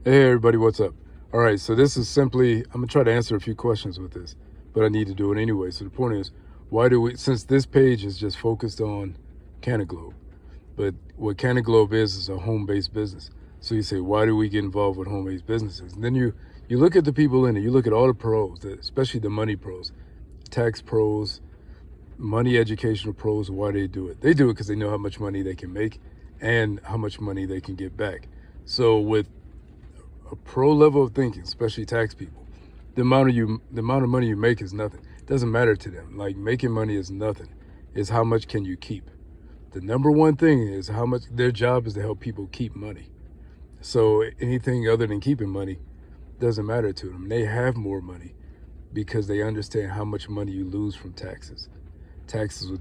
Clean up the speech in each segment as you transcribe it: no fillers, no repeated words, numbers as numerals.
Hey everybody, what's up? All right, so this is simply, I'm gonna try to answer a few questions with this, but I need to do it anyway. So the point is, why do we, since this page is just focused on Cannaglobe, but what Cannaglobe is a home-based business. So you say, why do we get involved with home-based businesses? And then you look at the people in it, you look at all the pros, especially the money pros, tax pros, money educational pros, why they do it. They do it because they know how much money they can make and how much money they can get back. So with a pro level of thinking, especially tax people, the amount of money you make is nothing. It doesn't matter to them. Like making money is nothing. It's how much can you keep. The number one thing is how much their job is to help people keep money. So anything other than keeping money doesn't matter to them. They have more money because they understand how much money you lose from taxes. Taxes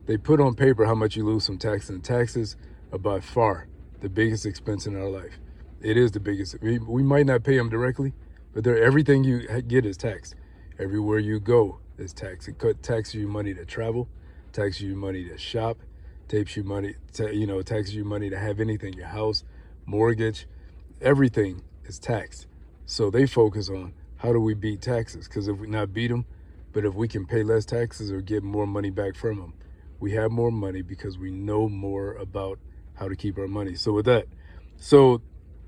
they put on paper how much you lose from taxes, and taxes are by far the biggest expense in our life. It is the biggest. We might not pay them directly, but everything you get is taxed. Everywhere you go is taxed. It taxes you money to travel, taxes you money to shop, taxes you money taxes you money to have anything, your house, mortgage, everything is taxed. So they focus on how do we beat taxes? Because if we not beat them, but if we can pay less taxes or get more money back from them, we have more money because we know more about how to keep our money. So with that, so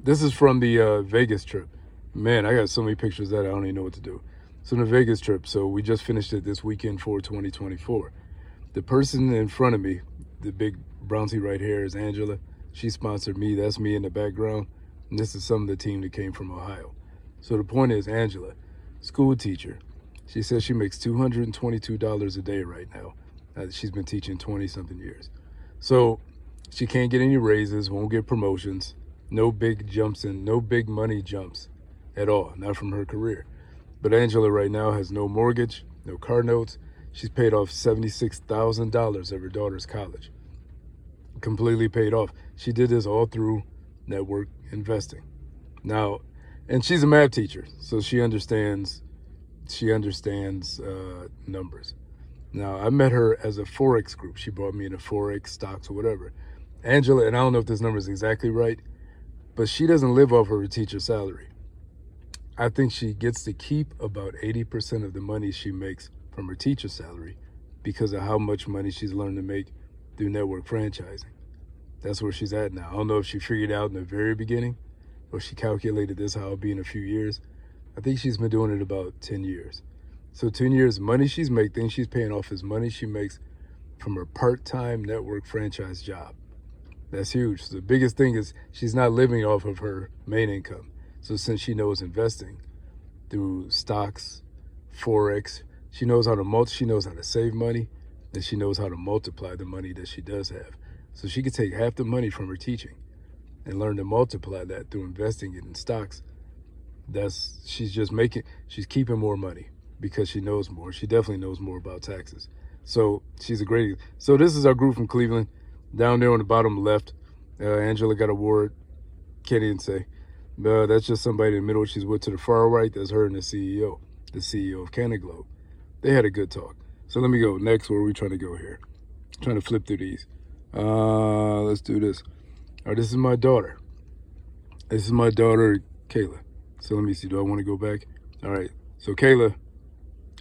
this is from the Vegas trip. Man, I got so many pictures that I don't even know what to do. So the Vegas trip, so we just finished it this weekend for 2024. The person in front of me, the big Brownsie right here, is Angela. She sponsored me. That's me in the background. And this is some of the team that came from Ohio. So the point is, Angela, school teacher. She says she makes $222 a day right now. She's been teaching 20-something years. So she can't get any raises, won't get promotions, no big jumps in, no big money jumps at all, not from her career. But Angela right now has no mortgage, no car notes. She's paid off $76,000 of her daughter's college. Completely paid off. She did this all through network investing. Now, and she's a math teacher, so she understands numbers. Now, I met her as a Forex group. She brought me into Forex, stocks, or whatever. Angela, and I don't know if this number is exactly right, but she doesn't live off of her teacher salary. I think she gets to keep about 80% of the money she makes from her teacher salary because of how much money she's learned to make through network franchising. That's where she's at now. I don't know if she figured out in the very beginning or she calculated this how it'll be in a few years. I think she's been doing it about 10 years. So 10 years, money she's making, things she's paying off is money she makes from her part-time network franchise job. That's huge. So the biggest thing is she's not living off of her main income. So since she knows investing through stocks, Forex, she knows how to save money, and she knows how to multiply the money that she does have. So she could take half the money from her teaching and learn to multiply that through investing it in stocks. She's keeping more money because she knows more. She definitely knows more about taxes. So so this is our group from Cleveland. Down there on the bottom left, Angela got a award. Can't even say. That's just somebody in the middle she's with. To the far right, that's her and the CEO of Cannaglobe. They had a good talk. So let me go next. Where are we trying to go here? Trying to flip through these. Let's do this. All right, this is my daughter. This is my daughter, Kayla. So let me see. Do I want to go back? All right. So Kayla.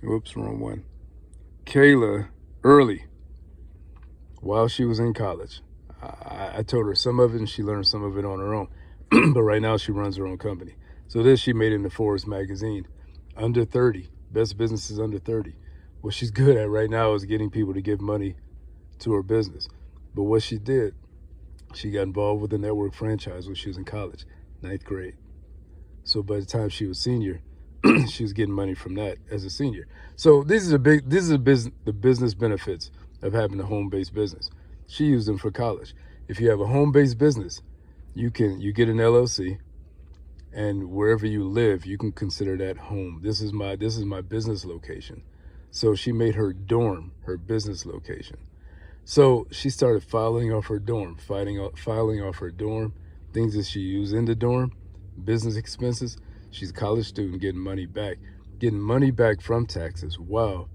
Whoops, wrong one. Kayla, early, while she was in college, I told her some of it, and she learned some of it on her own. But right now, she runs her own company. So this she made in the Forbes magazine. Under 30, best businesses under 30. What she's good at right now is getting people to give money to her business. But what she did, she got involved with the network franchise when she was in college, 9th grade. So by the time she was senior, she was getting money from that as a senior. So the business benefits of having a home-based business. She used them for college. If you have a home-based business, you get an LLC, and wherever you live, you can consider that home. This is my business location. So she made her dorm her business location. So she started filing off her dorm, things that she used in the dorm, business expenses. She's a college student getting money back from taxes while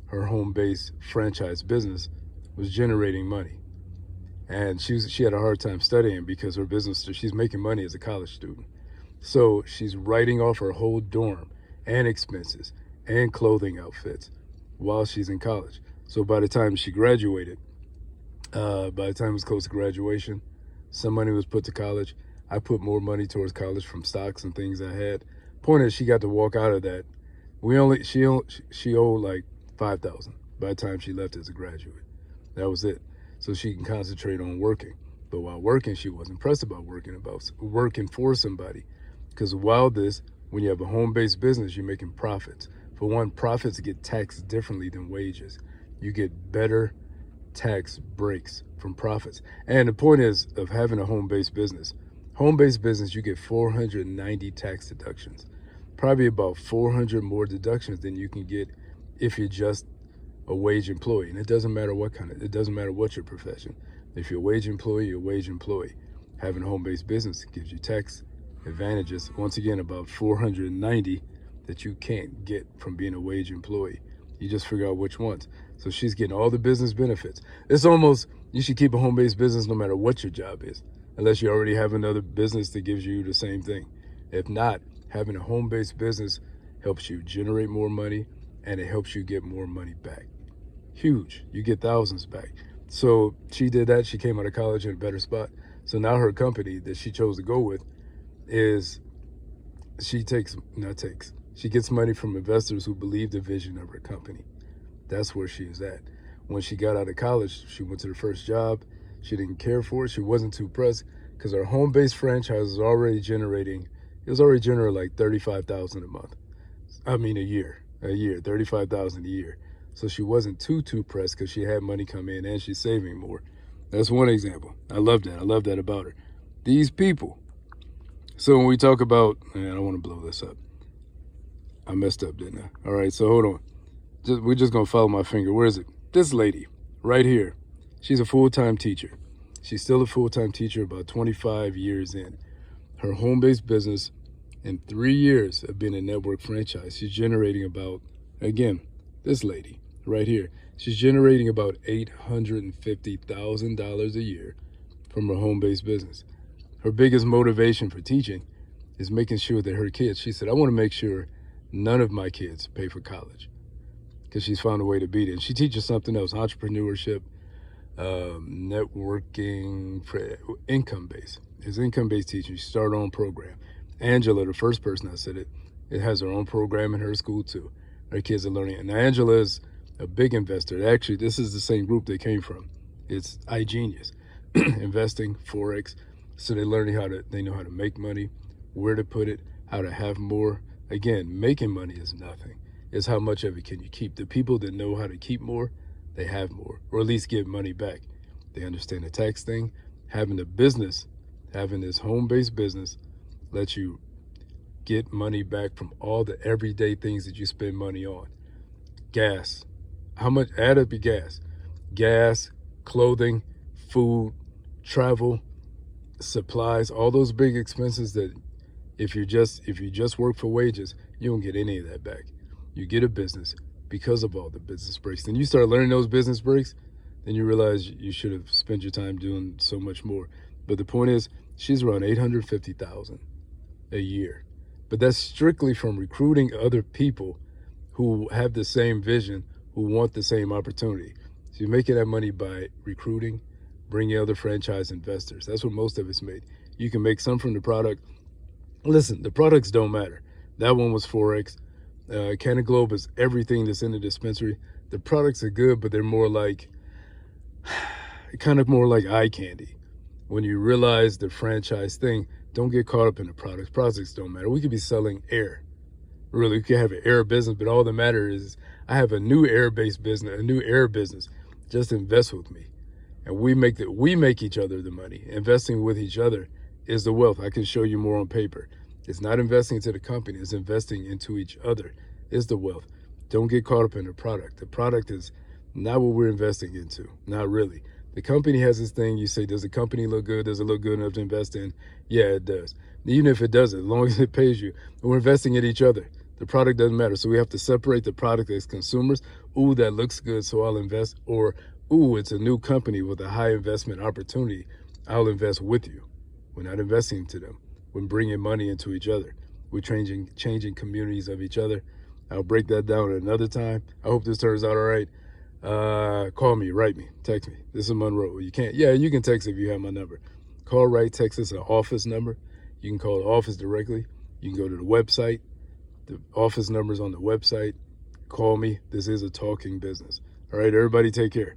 her home-based franchise business was generating money. And she had a hard time studying because she's making money as a college student. So she's writing off her whole dorm and expenses and clothing outfits while she's in college. So by the time she graduated, by the time it was close to graduation, some money was put to college. I put more money towards college from stocks and things I had. Point is, she got to walk out of that. She owed like 5,000 by the time she left as a graduate. That was it. So she can concentrate on working. But while working, she wasn't pressed about working for somebody. Because when you have a home-based business, you're making profits. For one, profits get taxed differently than wages. You get better tax breaks from profits. And the point is of having a home-based business. Home-based business, you get 490 tax deductions. Probably about 400 more deductions than you can get if you're just a wage employee. And it doesn't matter it doesn't matter what your profession. If you're a wage employee, you're a wage employee. Having a home-based business gives you tax advantages, once again, about 490 that you can't get from being a wage employee. You just figure out which ones. So she's getting all the business benefits. It's almost, you should keep a home-based business no matter what your job is, unless you already have another business that gives you the same thing. If not, having a home-based business helps you generate more money, and it helps you get more money back. Huge. You get thousands back. So she did that. She came out of college in a better spot. So now her company that she chose to go with is she gets money from investors who believe the vision of her company. That's where she is at. When she got out of college, she went to her first job. She didn't care for it. She wasn't too pressed because her home-based franchise was already generating like 35,000 a month. A year, 35,000 a year. So she wasn't too pressed because she had money come in and she's saving more. That's one example. I love that about her. These people. So when we talk about, I don't want to blow this up. I messed up, didn't I? All right, so hold on. We're just going to follow my finger. Where is it? This lady right here. She's a full-time teacher. She's still a full-time teacher about 25 years in. Her home-based business, in 3 years of being a network franchise, she's generating about, again, this lady right here, she's generating about $850,000 a year from her home-based business. Her biggest motivation for teaching is making sure that her kids, she said, I want to make sure none of my kids pay for college, because she's found a way to beat it. And she teaches something else, entrepreneurship, networking, for income-based. It's income-based teaching. She started her own program. Angela, the first person I said it has her own program in her school too. Her kids are learning it. Now, Angela is a big investor. Actually, this is the same group they came from. It's iGenius, investing, Forex. So they know how to make money, where to put it, how to have more. Again, making money is nothing. It's how much of it can you keep. The people that know how to keep more, they have more, or at least give money back. They understand the tax thing. Having a business, having this home-based business lets you get money back from all the everyday things that you spend money on. Gas. How much? Add up your gas. Gas, clothing, food, travel, supplies, all those big expenses that if you just work for wages, you don't get any of that back. You get a business because of all the business breaks. Then you start learning those business breaks, then you realize you should have spent your time doing so much more. But the point is, she's around $850,000 a year. But that's strictly from recruiting other people who have the same vision, who want the same opportunity. So you're making that money by recruiting, bringing other franchise investors. That's what most of it's made. You can make some from the product. Listen, the products don't matter. That one was Forex. Cannaglobe is everything that's in the dispensary. The products are good, but they're more like, kind of more like eye candy. When you realize the franchise thing, don't get caught up in the products. Products don't matter. We could be selling air. Really, we could have an air business, but all that matters is I have a new air-based business, a new air business. Just invest with me. And we make each other the money. Investing with each other is the wealth. I can show you more on paper. It's not investing into the company. It's investing into each other is the wealth. Don't get caught up in the product. The product is not what we're investing into. Not really. The company has this thing. You say, does the company look good? Does it look good enough to invest in? Yeah, it does. Even if it doesn't, as long as it pays you, we're investing in each other. The product doesn't matter. So we have to separate the product as consumers. Ooh, that looks good, so I'll invest. Or, ooh, it's a new company with a high investment opportunity. I'll invest with you. We're not investing into them. when bringing money into each other. We're changing communities of each other. I'll break that down at another time. I hope this turns out all right. Call me, write me, text me. This is Monroe. You can't, yeah, you can text if you have my number. Call, write, text us an office number. You can call the office directly. You can go to the website. The office number's on the website. Call me. This is a talking business. All right, everybody, take care.